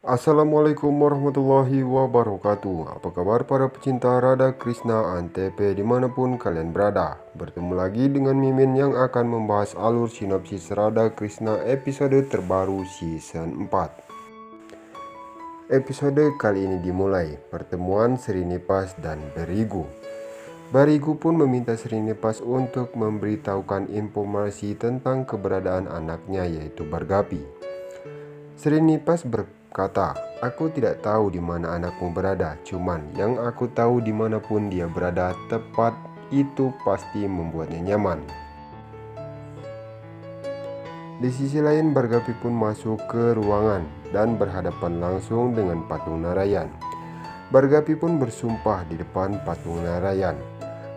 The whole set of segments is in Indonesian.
Assalamualaikum warahmatullahi wabarakatuh. Apa kabar para pecinta Radha Krishna Antp dimanapun kalian berada. Bertemu lagi dengan Mimin yang akan membahas alur sinopsis Radha Krishna episode terbaru season 4. Episode kali ini dimulai pertemuan Srinipas dan Berigu. Barigu pun meminta Srinipas untuk memberitahukan informasi tentang keberadaan anaknya yaitu Bargapi. Srinipas berkata, "Aku tidak tahu di mana anakmu berada, cuman yang aku tahu dimanapun dia berada, tepat itu pasti membuatnya nyaman." Di sisi lain, Bargapi pun masuk ke ruangan dan berhadapan langsung dengan patung Narayan. Bargapi pun bersumpah di depan patung Narayan.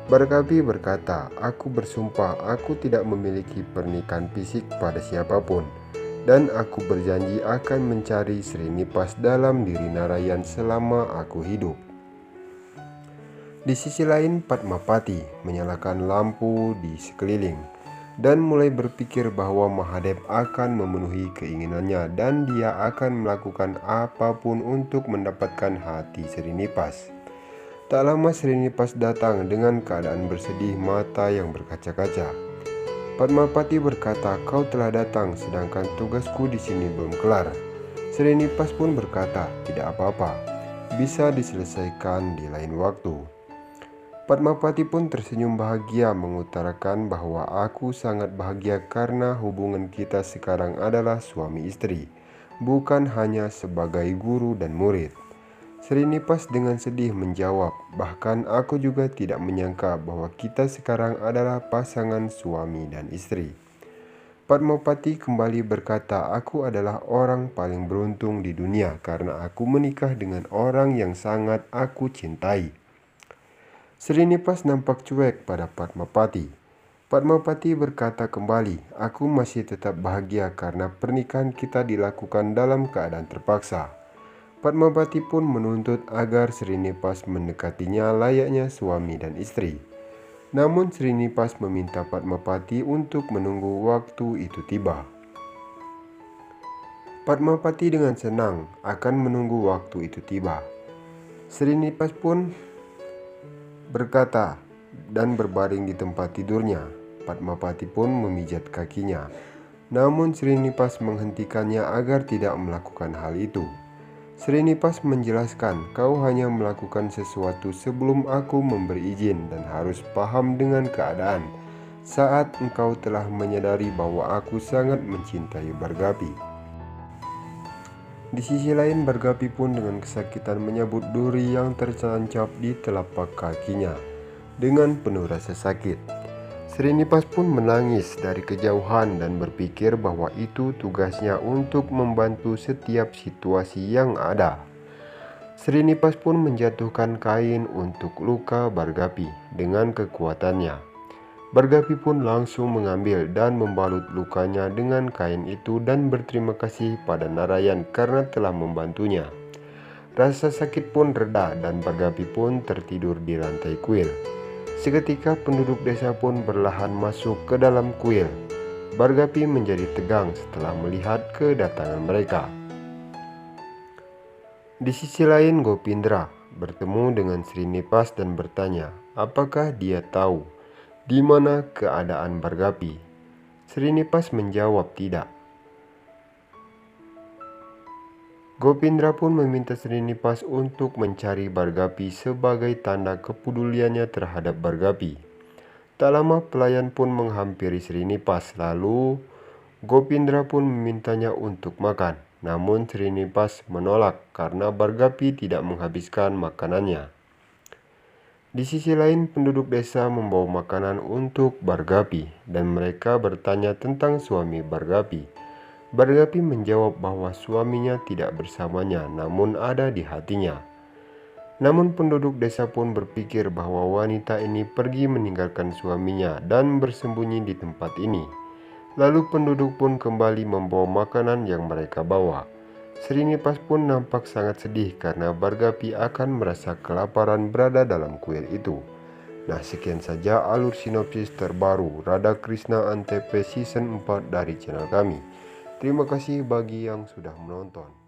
Bargapi berkata, "Aku bersumpah aku tidak memiliki pernikahan fisik pada siapapun. Dan aku berjanji akan mencari Srinipas dalam diri Narayan selama aku hidup." Di sisi lain, Padmapati menyalakan lampu di sekeliling dan mulai berpikir bahwa Mahadev akan memenuhi keinginannya dan dia akan melakukan apapun untuk mendapatkan hati Srinipas. Tak lama Srinipas datang dengan keadaan bersedih mata yang berkaca-kaca. Padmapati berkata, "Kau telah datang, sedangkan tugasku di sini belum kelar." Srinipas pun berkata, "Tidak apa-apa, bisa diselesaikan di lain waktu." Padmapati pun tersenyum bahagia mengutarakan bahwa aku sangat bahagia karena hubungan kita sekarang adalah suami istri, bukan hanya sebagai guru dan murid. Srinipas dengan sedih menjawab, "Bahkan aku juga tidak menyangka bahwa kita sekarang adalah pasangan suami dan istri." Padmapati kembali berkata, "Aku adalah orang paling beruntung di dunia karena aku menikah dengan orang yang sangat aku cintai." Srinipas nampak cuek pada Padmapati. Padmapati berkata kembali, "Aku masih tetap bahagia karena pernikahan kita dilakukan dalam keadaan terpaksa." Padmapati pun menuntut agar Srinipas mendekatinya layaknya suami dan istri. Namun Srinipas meminta Padmapati untuk menunggu waktu itu tiba. Padmapati dengan senang akan menunggu waktu itu tiba. Srinipas pun berkata dan berbaring di tempat tidurnya. Padmapati pun memijat kakinya. Namun Srinipas menghentikannya agar tidak melakukan hal itu. Srinipas menjelaskan, "Kau hanya melakukan sesuatu sebelum aku memberi izin dan harus paham dengan keadaan saat engkau telah menyadari bahwa aku sangat mencintai Bargapi." Di sisi lain, Bargapi pun dengan kesakitan menyabut duri yang tertancap di telapak kakinya dengan penuh rasa sakit. Srinipas pun menangis dari kejauhan dan berpikir bahwa itu tugasnya untuk membantu setiap situasi yang ada. Srinipas pun menjatuhkan kain untuk luka Bargapi dengan kekuatannya. Bargapi pun langsung mengambil dan membalut lukanya dengan kain itu dan berterima kasih pada Narayan karena telah membantunya. Rasa sakit pun reda dan Bargapi pun tertidur di lantai kuil. Seketika penduduk desa pun berlahan masuk ke dalam kuil. Bargapi menjadi tegang setelah melihat kedatangan mereka. Di sisi lain, Gopindra bertemu dengan Srinipas dan bertanya, apakah dia tahu di mana keadaan Bargapi. Srinipas menjawab tidak. Gopindra pun meminta Srinipas untuk mencari Bargapi sebagai tanda kepeduliannya terhadap Bargapi. Tak lama pelayan pun menghampiri Srinipas, lalu Gopindra pun memintanya untuk makan. Namun Srinipas menolak karena Bargapi tidak menghabiskan makanannya. Di sisi lain, penduduk desa membawa makanan untuk Bargapi dan mereka bertanya tentang suami Bargapi. Bargapi menjawab bahwa suaminya tidak bersamanya, namun ada di hatinya. Namun penduduk desa pun berpikir bahwa wanita ini pergi meninggalkan suaminya dan bersembunyi di tempat ini. Lalu penduduk pun kembali membawa makanan yang mereka bawa. Srinipas pun nampak sangat sedih karena Bargapi akan merasa kelaparan berada dalam kuil itu. Nah, sekian saja alur sinopsis terbaru Radha Krishna Antp season 4 dari channel kami. Terima kasih bagi yang sudah menonton.